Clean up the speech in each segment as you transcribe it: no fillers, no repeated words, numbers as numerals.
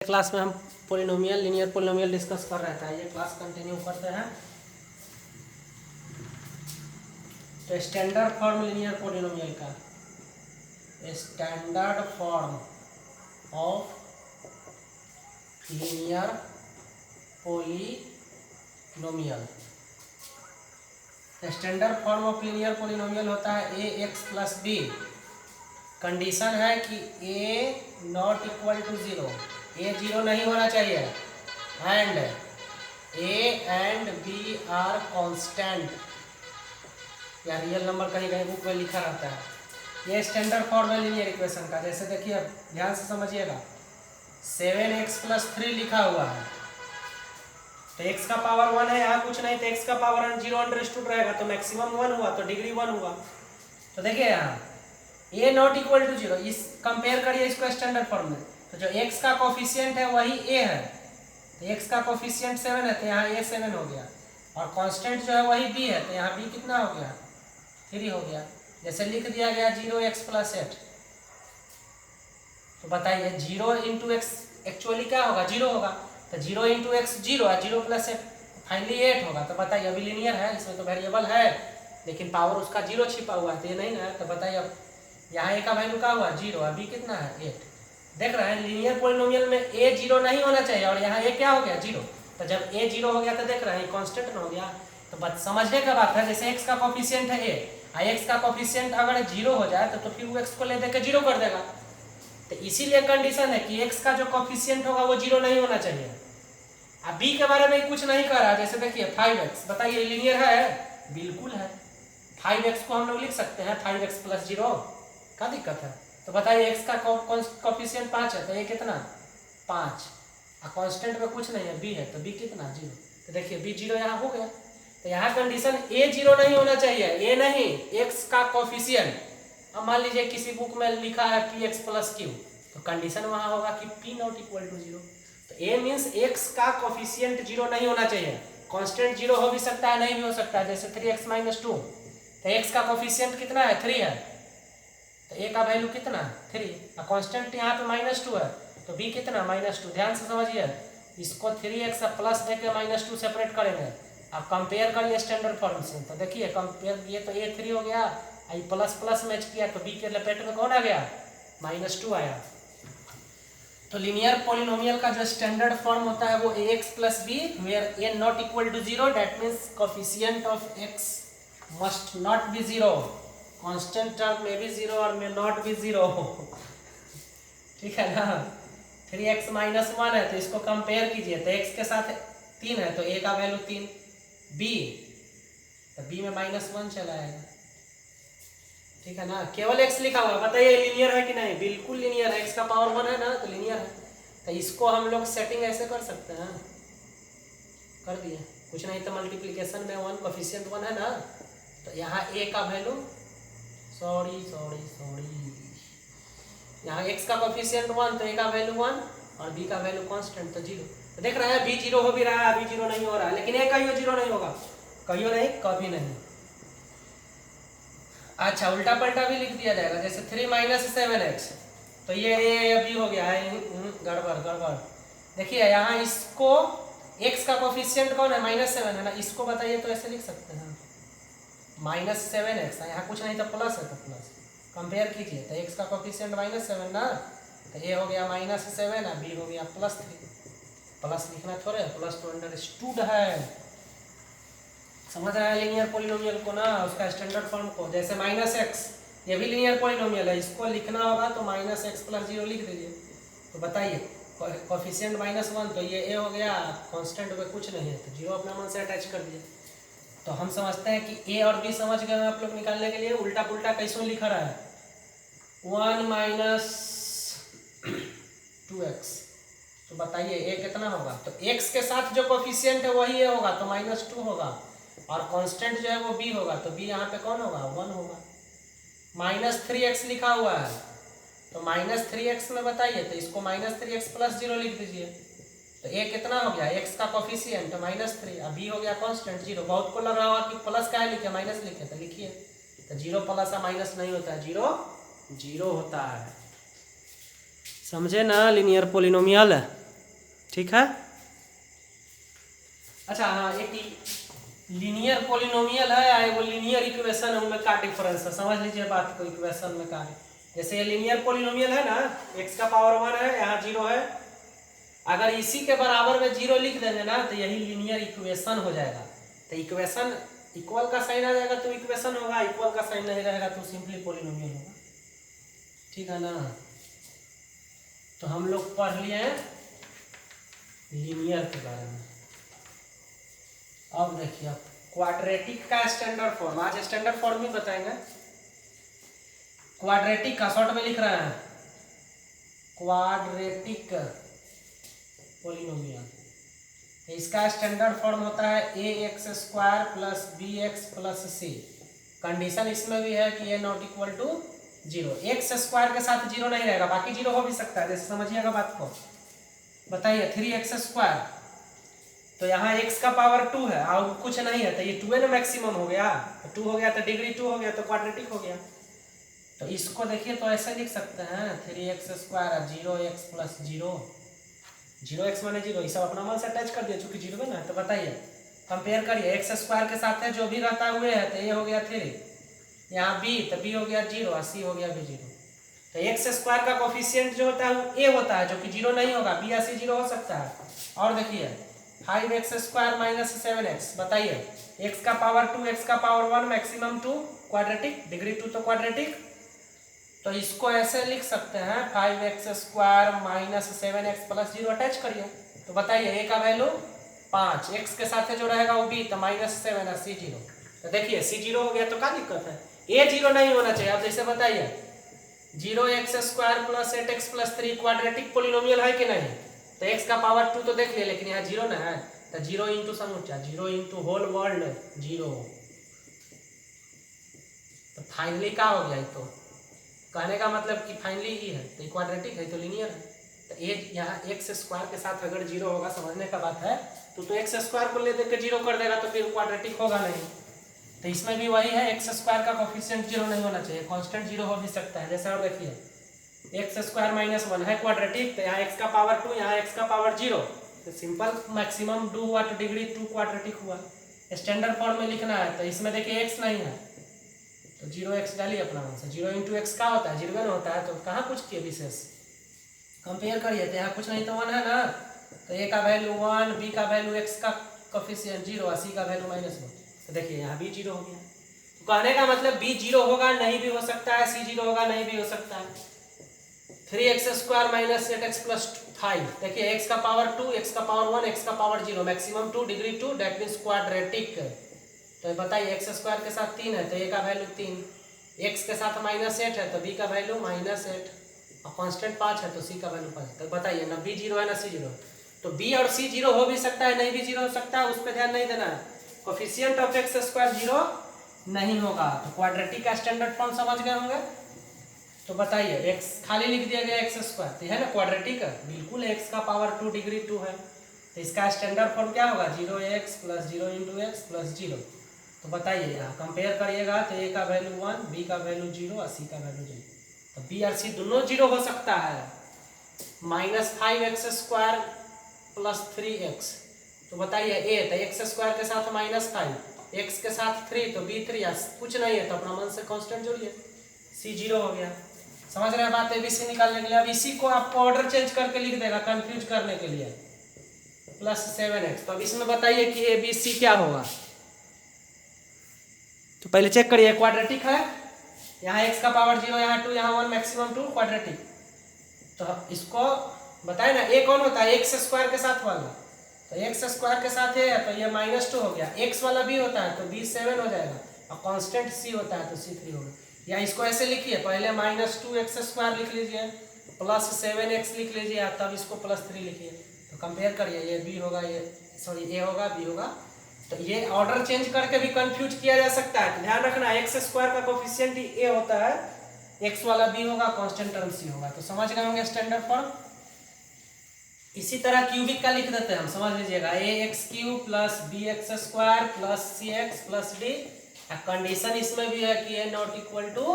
Class में हम polynomial linear polynomial discuss कर रहे थे। ये क्लास कंटिन्यू करते हैं। तो स्टैंडर्ड फॉर्म लीनियर पोलिनोमियल का, standard form of linear polynomial. Standard form of linear polynomial होता है A X plus B. Condition है कि A not equal to zero, A zero नहीं होना चाहिए, and A and B are constant, या real number कहीं कहीं बुक में लिखा रहता है। ये स्टैंडर्ड फॉर्म है लीनियर इक्वेशन का। जैसे देखिए, अब ध्यान से समझिएगा, 7x + 3 लिखा हुआ है, तो x का पावर 1 है, यहाँ कुछ नहीं, तो x का पावर 0 अंडरस्टूड रहेगा, तो मैक्सिमम 1 हुआ, तो डिग्री 1 हुआ। तो देखिए यहाँ a नॉट इक्वल टू 0, इस कंपेयर करिए इसको स्टैंडर्ड फॉर्म में, तो जो x का कोफिशिएंट है वही a है, तो x का कोफिशिएंट 7 है, तो यहाँ a 7 हो गया, और कांस्टेंट जो है वही b है, तो यहाँ b कितना हो गया, 3 हो गया। जैसे लिख दिया गया 0x + 8, तो बताइए 0 × x एक्चुअली क्या होगा, 0 होगा, तो 0 × x 0 है, 0 + 8 फाइनली 8 होगा। तो बताइए अभी लीनियर है, इसमें तो वेरिएबल है लेकिन पावर उसका 0 छिपा हुआ है, तो ये नहीं ना है। तो बताइए अब यहाँ a का वैल्यू क्या हुआ, 0, अभी कितना है, 8। देख रहे हैं लीनियर पोलिनोमियल में a 0 नहीं होना चाहिए, और यहाँ a क्या हो गया, 0। तो जब a 0 हो गया तो देख रहे हैं कांस्टेंट हो गया। तो बस समझने का बात है, जैसे x का कोफिशिएंट है a, x का कोफिशिएंट अगर 0 हो जाए तो फिर वो x को ले दे के 0 कर देगा। तो इसीलिए कंडीशन है कि x का जो कोफिशिएंट होगा वो 0 नहीं होना चाहिए। अब b के बारे में कुछ नहीं कर रहा। जैसे देखिए 5x, बताइए लीनियर है, बिल्कुल है। 5x को हम लोग लिख सकते हैं 5x + 0, क्या दिक्कत है। तो बताइए x का कोफिशिएंट 5 है, तो ये कितना, 5, और कांस्टेंट में कुछ नहीं है, b है, तो b कितना, 0। तो देखिए b 0 यहाँ हो गया। तो यहाँ कंडीशन a 0 नहीं होना चाहिए, a नहीं, x का कोफिशिएंट। अब मान लीजिए किसी बुक में लिखा है px + q, तो कंडीशन वहाँ होगा कि p ≠ = 0। तो a मीन्स x का कोफिशिएंट 0 नहीं होना चाहिए। कांस्टेंट 0 हो भी सकता है, नहीं भी हो सकता है, जैसे 3x - 2, तो x का कोफिशिएंट कितना है, 3 है, तो a का वैल्यू कितना, 3, और कांस्टेंट यहाँ पे -2 है, तो b कितना, -2। ध्यान से समझिए, इसको 3x प्लस देके -2 सेपरेट करेंगे। अब कंपेयर करिए स्टैंडर्ड फॉर्म से, तो देखिए कंपेयर किए तो a 3 हो गया, आई प्लस प्लस मैच किया तो b के लपेट में कौन आ गया, -2 आया। तो लीनियर पोलिनोमियल का जो स्टैंडर्ड फॉर्म होता है वो ax + b, where a not equal to 0, that means coefficient of x must not be 0, constant term में भी 0 और में नॉट भी 0, ठीक है ना। 3x - 1 है, तो इसको कंपेयर कीजिए, तो x के साथ 3 है, तो a का वैल्यू 3, b, तो b में -1 चला आएगा, ठीक है ना। केवल x लिखा हुआ, बताइए लीनियर है कि नहीं, बिल्कुल लीनियर है, x का पावर 1 है ना, तो लीनियर है। तो इसको हम लोग सेटिंग ऐसे कर सकते हैं, कर दिए, कुछ नहीं तो मल्टीप्लिकेशन में 1 कोफिशिएंट 1 है ना, तो यहाँ a का वैल्यू, सॉरी यहाँ x का कोफिशिएंट 1, तो a का वैल्यू 1 और b का वैल्यू कांस्टेंट, तो 0। तो देख रहे हैं b 0 हो भी रहा है, b 0 नहीं हो रहा है, लेकिन a कहियो 0 नहीं होगा, कहियो नहीं, कभी नहीं। अच्छा, उल्टा पलटा भी लिख दिया जाएगा, जैसे 3 - 7x, तो ये अभी हो गया है, गड़बड़। देखिए यहाँ इसको x का कोफिशिएंट कौन है, -7 है ना, इसको बताइए तो ऐसे लिख सकते हैं -7x, यहाँ कुछ नहीं तो प्लस है, तो प्लस कंपेयर कीजिए, तो x का कोफिशिएंट -7 ना, तो ये हो गया -7 और b हो गया +3। प्लस लिखना थोड़े, प्लस तो अंडरस्टूड है, समझ रहा है लीनियर पोलिनोमियल को ना, उसका स्टैंडर्ड फॉर्म को। जैसे -x, ये भी लीनियर पोलिनोमियल है, इसको लिखना होगा तो -x + 0 लिख दीजिए। तो बताइए कोफिशिएंट -1, तो ये a हो गया, कांस्टेंट में कुछ नहीं है, तो 0 अपना मन से अटैच कर दिया। तो हम समझते हैं कि a और b समझ गए आप लोग निकालने के लिए। उल्टा पुल्टा कैसे लिखा रहा है, 1 - 2x, तो बताइए a कितना होगा, तो x के साथ जो कोफिशिएंट है वही a होगा, तो -2 होगा, और कांस्टेंट जो है वो b होगा, तो b यहाँ पे कौन होगा, 1 होगा। -3x लिखा हुआ है, तो -3x में बताइए, तो इसको -3x + 0 लिख दीजिए, तो a कितना हो गया, x का कोफिशिएंट -3 और b हो गया कांस्टेंट 0। बहुत को लग रहा होगा कि प्लस क्या लिखे, माइनस लिखे, तो लिखिए, तो 0 प्लस या माइनस नहीं होता है, 0 0 होता है। समझे ना लीनियर पोलिनोमियल। ठीक है। अच्छा हाँ, एक लीनियर पोलिनोमियल है, वो लीनियर इक्वेशन है, उनमें क्या डिफरेंस है समझ लीजिए बात को। इक्वेशन में क्या है, जैसे ये लीनियर पोलिनोमियल है ना, x का पावर 1 है, यहाँ 0 है, अगर इसी के बराबर में 0 लिख देंगे ना तो यही लीनियर इक्वेशन हो जाएगा। तो इक्वेशन इक्वल का साइन आ जाएगा तो इक्वेशन होगा, इक्वल का साइन नहीं रहेगा तो सिंपली पोलिनोमियल होगा। ठीक है ना। तो हम लोग पढ़ लिए हैं लीनियर के बारे में। अब देखिए आप क्वाड्रेटिक का स्टैंडर्ड फॉर्म, आज स्टैंडर्ड फॉर्म ही बताएंगे। क्वाड्रेटिक का शॉर्ट में लिख रहे हैं क्वाड्रेटिक पोलिनोमियल, इसका स्टैंडर्ड फॉर्म होता है ax² plus bx plus c। Condition इसमें भी है कि a not equal to 0। x² के साथ 0 नहीं रहेगा, बाकी 0 हो भी सकता है, जैसे समझिएगा बात को। बताइए 3x², तो यहाँ x का पावर 2 है और कुछ नहीं है, तो ये 2 है ना मैक्सिमम हो गया, तो 2 हो गया तो डिग्री 2 हो गया तो क्वाड्रेटिक हो गया। तो इसको देखिए तो ऐसे लिख सकते हैं 3x² 0x प्लस 0, 0x माने 0, ये सब अपना मन से अटैच कर दिया चूंकि 0 है ना। तो बताइए कंपेयर करिए, x² के साथ है जो भी रहता हुए है, तो ये हो गया 3, यहाँ b तो b हो गया 0 और c हो गया भी 0। तो x² का कोफिशिएंट जो होता है वो a होता है, जो कि 0 नहीं होगा, b या c 0 हो सकता है। और देखिए 5x² माइनस 7x, बताइए x का पावर 2 x का पावर 1 मैक्सिमम 2 क्वाड्रेटिक, डिग्री 2 तो क्वाड्रेटिक। तो इसको ऐसे लिख सकते हैं 5x² minus 7x plus 0, attach करिए। तो बताइए a का वैल्यू 5, x के साथ जो रहेगा वो b, तो माइनस 7 और c 0। तो देखिए c 0 हो गया तो क्या दिक्कत है, a 0 नहीं होना चाहिए। अब जैसे बताइए 0x² plus 8x plus 3 quadratic polynomial है कि नहीं, तो x का पावर 2 तो देख लिया, लेकिन यहाँ 0 ना है, तो 0 इंटू समूचा 0 इंटू होल वर्ल्ड 0, तो फाइनली क्या हो गया, तो कहने का मतलब कि फाइनली ही है, तो क्वाड्रेटिक है, तो लीनियर है। तो ये यहाँ x² के साथ अगर 0 होगा, समझने का बात है, तो x² को ले दे के 0 कर देगा तो फिर क्वाड्रेटिक होगा नहीं। तो इसमें भी वही है, x² का कोफिशिएंट 0 नहीं होना चाहिए, कांस्टेंट 0 हो भी सकता है। जैसे और देखिए x² माइनस 1 है क्वाड्रेटिक, तो यहाँ x का पावर 2 यहाँ x का पावर 0, तो सिंपल मैक्सिमम 2 हुआ तो डिग्री 2 क्वाड्रेटिक हुआ। स्टैंडर्ड फॉर्म में लिखना है, तो इसमें देखिए x नहीं है तो 0x डालिए अपना आंसर। 0 इंटू एक्स का होता है 0 होता है, तो कहाँ कुछ किए विशेष, कंपेयर करिए तो यहाँ कुछ नहीं तो 1 है ना, तो a का वैल्यू 1, b का वैल्यू x का कोफिशिएंट 0 और c का वैल्यू -1। तो देखिए यहाँ b 0 हो गया, तो कहने का मतलब b 0 होगा नहीं भी हो सकता है, c 0 होगा नहीं भी हो सकता है। 3x² माइनस 8x प्लस 5, देखिए x का पावर 2 x का पावर 1 x का power 0 maximum 2 degree 2, that means quadratic. तो बताइए x² के साथ 3 है तो a का वैल्यू 3, x के साथ -8 है तो b का वैल्यू -8 और कांस्टेंट 5 है तो c का वैल्यू 5। तो बताइए ना b 0 है ना c 0, तो b और c 0 हो भी सकता है नहीं भी 0 हो सकता है, उस पर ध्यान नहीं देना है। कोफिशिएंट ऑफ x² 0 नहीं होगा। तो क्वाड्रेटिक का स्टैंडर्ड फॉर्म समझ गए होंगे। तो बताइए x खाली लिख दिया गया x², तो है ना क्वाड्रेटिक है बिल्कुल, x का पावर 2 डिग्री 2 है, तो इसका स्टैंडर्ड फॉर्म क्या होगा 0x plus 0 into x plus 0। तो बताइए यहाँ कंपेयर करिएगा तो a का वैल्यू 1, b का वैल्यू 0 और c का वैल्यू 0, तो b और c दोनों 0 हो सकता है। -5x² प्लस 3x, तो बताइए a, तो x² के साथ -5, x के साथ 3 तो b 3, कुछ नहीं है तो अपना मन से कांस्टेंट जोड़िए, c 0 हो गया। समझ रहे हैं बात ABC निकालने के लिए। अब इसी को आपको ऑर्डर चेंज करके लिख देगा कंफ्यूज करने के लिए, प्लस 7x। तो अब इसमें बताइए कि ABC क्या होगा, तो पहले चेक करिए क्वाड्रेटिक है, यहाँ x का पावर 0 यहाँ 2 यहाँ 1 मैक्सिमम 2 क्वाड्रेटिक। तो इसको बताए ना a कौन होता है x² के साथ वाला, तो x² के साथ है तो ये -2 हो गया, x वाला b होता है तो b 7 हो जाएगा और कांस्टेंट c होता है तो c 3 होगा। या इसको ऐसे लिखिए, पहले -2x² लिख लीजिए प्लस 7x लिख लीजिए, तब इसको प्लस 3 लिखिए। तो कंपेयर करिए, ये b होगा, ये सॉरी a होगा b होगा। तो ये ऑर्डर चेंज करके भी कंफ्यूज किया जा सकता है, तो ध्यान रखना x² का कोफिशिएंट ही a होता है, x वाला b होगा, कांस्टेंट टर्म c होगा। तो समझ गए होंगे स्टैंडर्ड फॉर्म। इसी तरह क्यूबिक का लिख देते हैं हम, समझ लीजिएगा ax³ plus bx² plus cx plus d। Condition इसमें भी है कि a नॉट इक्वल टू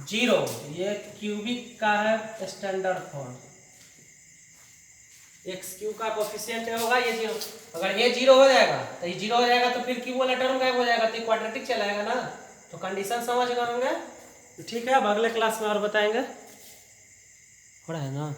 0, ये क्यूबिक का है स्टैंडर्ड फॉर्म। एक्स क्यू का कोफिशिएंट होगा ये 0। अगर ये 0 हो जाएगा तो ये 0 हो जाएगा तो फिर क्यू वाला टर्म गायब हो जाएगा, तो क्वाड्रेटिक चलाएगा ना। तो कंडीशन समझ गए होंगे। ठीक है, अब अगले क्लास में और बताएंगे। हो रहा है ना।